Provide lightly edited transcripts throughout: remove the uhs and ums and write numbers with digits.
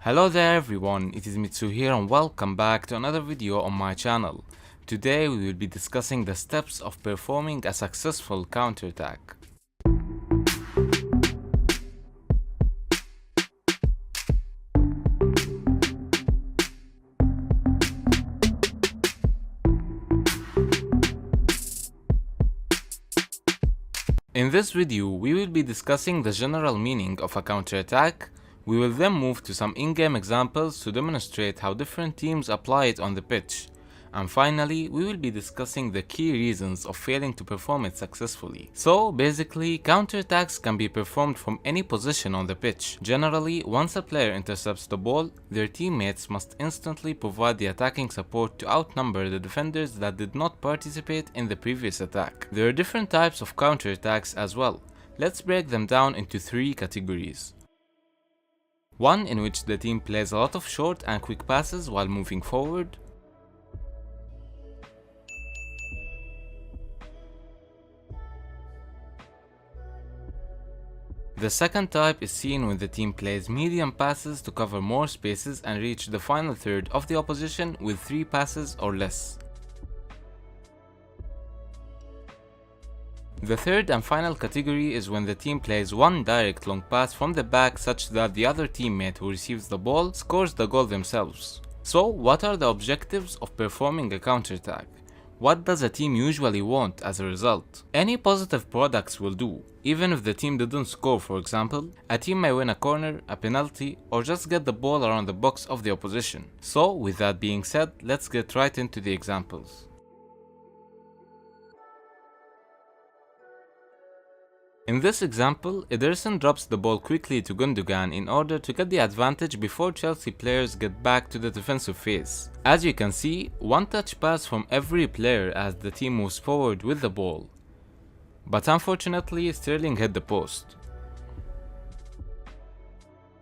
Hello there everyone, it is Mitsu here and welcome back to another video on my channel. Today we will be discussing the steps of performing a successful counterattack. In this video, we will be discussing the general meaning of a counterattack. We will then move to some in-game examples to demonstrate how different teams apply it on the pitch. And finally, we will be discussing the key reasons of failing to perform it successfully. So basically, counterattacks can be performed from any position on the pitch. Generally, once a player intercepts the ball, their teammates must instantly provide the attacking support to outnumber the defenders that did not participate in the previous attack. There are different types of counterattacks as well. Let's break them down into three categories. One in which the team plays a lot of short and quick passes while moving forward. The second type is seen when the team plays medium passes to cover more spaces and reach the final third of the opposition with 3 passes or less. The third and final category is when the team plays one direct long pass from the back such that the other teammate who receives the ball scores the goal themselves. So what are the objectives of performing a counterattack? What does a team usually want as a result? Any positive products will do. Even if the team didn't score, for example, a team may win a corner, a penalty, or just get the ball around the box of the opposition. So with that being said, let's get right into the examples. In this example, Ederson drops the ball quickly to Gundogan in order to get the advantage before Chelsea players get back to the defensive phase. As you can see, one touch pass from every player as the team moves forward with the ball. But unfortunately, Sterling hit the post.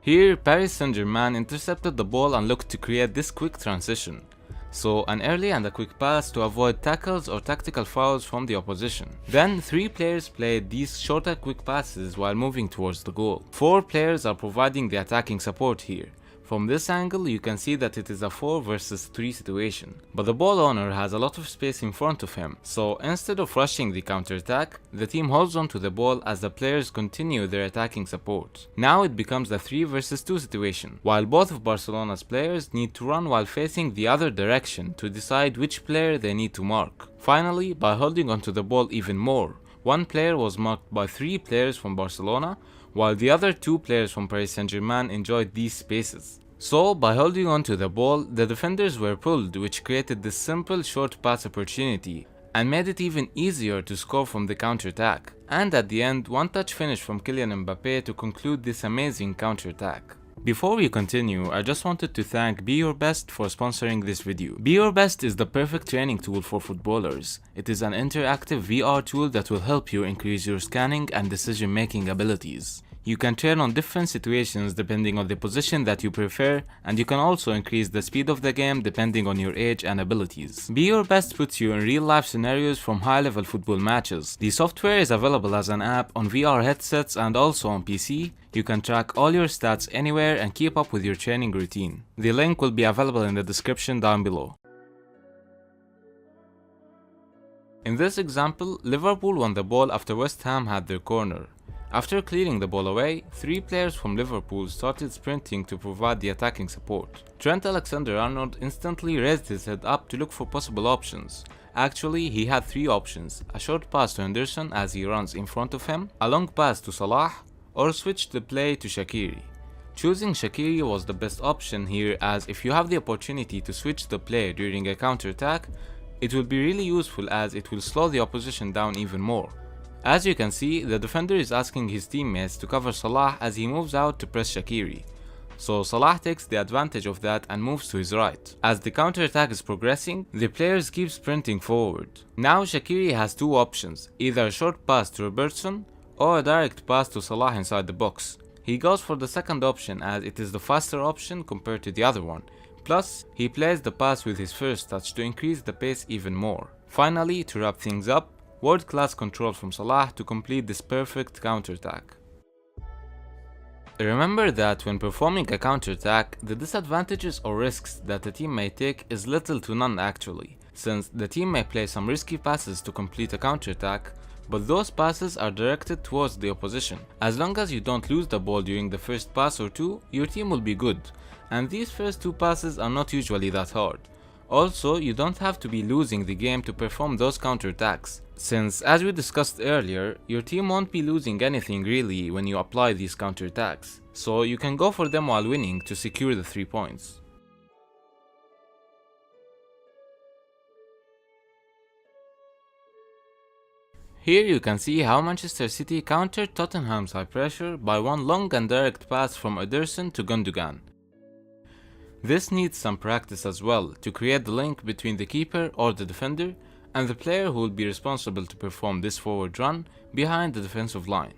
Here, Paris Saint-Germain intercepted the ball and looked to create this quick transition. So an early and a quick pass to avoid tackles or tactical fouls from the opposition. Then 3 players played these shorter quick passes while moving towards the goal. 4 players are providing the attacking support here. From this angle you can see that it is a 4 versus 3 situation. But the ball owner has a lot of space in front of him, so instead of rushing the counterattack, the team holds on to the ball as the players continue their attacking support. Now it becomes a 3 versus 2 situation, while both of Barcelona's players need to run while facing the other direction to decide which player they need to mark. Finally, by holding onto the ball even more, one player was marked by 3 players from Barcelona, while the other 2 players from Paris Saint-Germain enjoyed these spaces. So, by holding on to the ball, the defenders were pulled, which created this simple short pass opportunity and made it even easier to score from the counterattack. And at the end, one touch finish from Kylian Mbappé to conclude this amazing counterattack. Before we continue, I just wanted to thank BeYourBest for sponsoring this video. BeYourBest is the perfect training tool for footballers. It is an interactive VR tool that will help you increase your scanning and decision-making abilities. You can train on different situations depending on the position that you prefer, and you can also increase the speed of the game depending on your age and abilities. BeYourBest puts you in real-life scenarios from high-level football matches. The software is available as an app on VR headsets and also on PC. You can track all your stats anywhere and keep up with your training routine. The link will be available in the description down below. In this example, Liverpool won the ball after West Ham had their corner. After clearing the ball away, 3 players from Liverpool started sprinting to provide the attacking support. Trent Alexander-Arnold instantly raised his head up to look for possible options. Actually, he had 3 options: a short pass to Henderson as he runs in front of him, a long pass to Salah, or switch the play to Shaqiri. Choosing Shaqiri was the best option here, as if you have the opportunity to switch the play during a counterattack, it will be really useful as it will slow the opposition down even more. As you can see, the defender is asking his teammates to cover Salah as he moves out to press Shaqiri. So Salah takes the advantage of that and moves to his right. As the counterattack is progressing, the players keep sprinting forward. Now Shaqiri has 2 options, either a short pass to Robertson or a direct pass to Salah inside the box. He goes for the second option as it is the faster option compared to the other one. Plus, he plays the pass with his first touch to increase the pace even more. Finally, to wrap things up, world-class control from Salah to complete this perfect counterattack. Remember that when performing a counter-attack, the disadvantages or risks that the team may take is little to none actually, since the team may play some risky passes to complete a counter-attack, but those passes are directed towards the opposition. As long as you don't lose the ball during the first pass or two, your team will be good, and these first two passes are not usually that hard. Also, you don't have to be losing the game to perform those counter-attacks, since as we discussed earlier, your team won't be losing anything really when you apply these counter-attacks, so you can go for them while winning to secure the 3 points. Here you can see how Manchester City countered Tottenham's high pressure by one long and direct pass from Ederson to Gundogan. This needs some practice as well to create the link between the keeper or the defender and the player who will be responsible to perform this forward run behind the defensive line.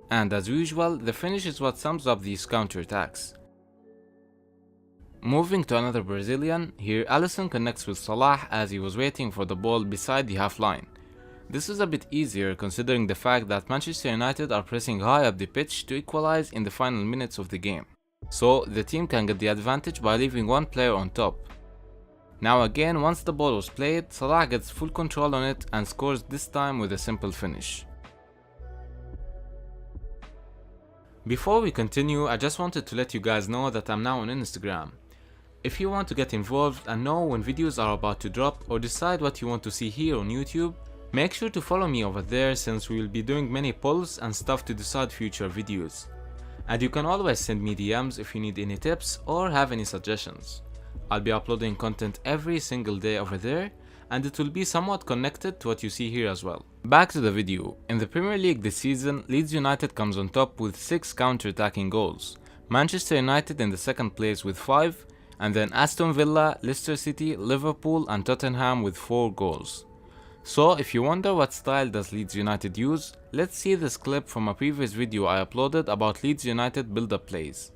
And as usual, the finish is what sums up these counter-attacks. Moving to another Brazilian, here Alisson connects with Salah as he was waiting for the ball beside the half line. This is a bit easier considering the fact that Manchester United are pressing high up the pitch to equalize in the final minutes of the game, so the team can get the advantage by leaving one player on top. Now again, once the ball was played, Salah gets full control on it and scores, this time with a simple finish. Before we continue, I just wanted to let you guys know that I'm now on Instagram. If you want to get involved and know when videos are about to drop or decide what you want to see here on YouTube, make sure to follow me over there, since we will be doing many polls and stuff to decide future videos. And you can always send me DMs if you need any tips or have any suggestions. I'll be uploading content every single day over there, and it will be somewhat connected to what you see here as well. Back to the video. In the Premier League this season, Leeds United comes on top with 6 counter-attacking goals, Manchester United in the second place with 5, and then Aston Villa, Leicester City, Liverpool and Tottenham with 4 goals. So if you wonder what style does Leeds United use, let's see this clip from a previous video I uploaded about Leeds United build-up plays.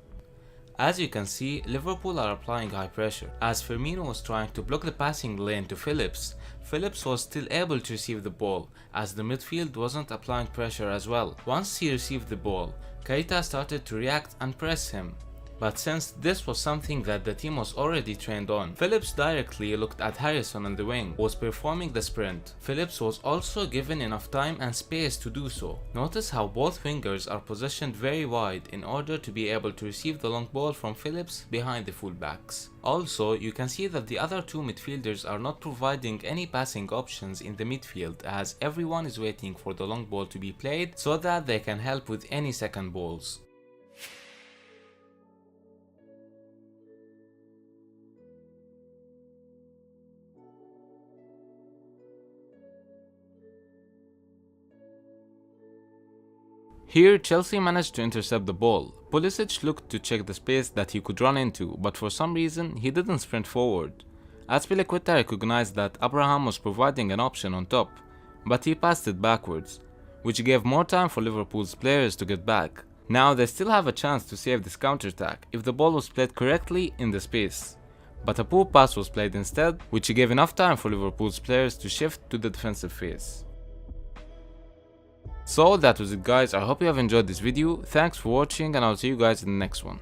As you can see, Liverpool are applying high pressure. As Firmino was trying to block the passing lane to Phillips, Phillips was still able to receive the ball, as the midfield wasn't applying pressure as well. Once he received the ball, Keita started to react and press him. But since this was something that the team was already trained on, Phillips directly looked at Harrison on the wing, who was performing the sprint. Phillips was also given enough time and space to do so. Notice how both wingers are positioned very wide in order to be able to receive the long ball from Phillips behind the fullbacks. Also, you can see that the other 2 midfielders are not providing any passing options in the midfield, as everyone is waiting for the long ball to be played so that they can help with any second balls. Here, Chelsea managed to intercept the ball. Pulisic looked to check the space that he could run into, but for some reason, he didn't sprint forward. Azpilicueta recognized that Abraham was providing an option on top, but he passed it backwards, which gave more time for Liverpool's players to get back. Now they still have a chance to save this counter-attack if the ball was played correctly in the space. But a poor pass was played instead, which gave enough time for Liverpool's players to shift to the defensive phase. So that was it guys, I hope you have enjoyed this video, thanks for watching and I'll see you guys in the next one.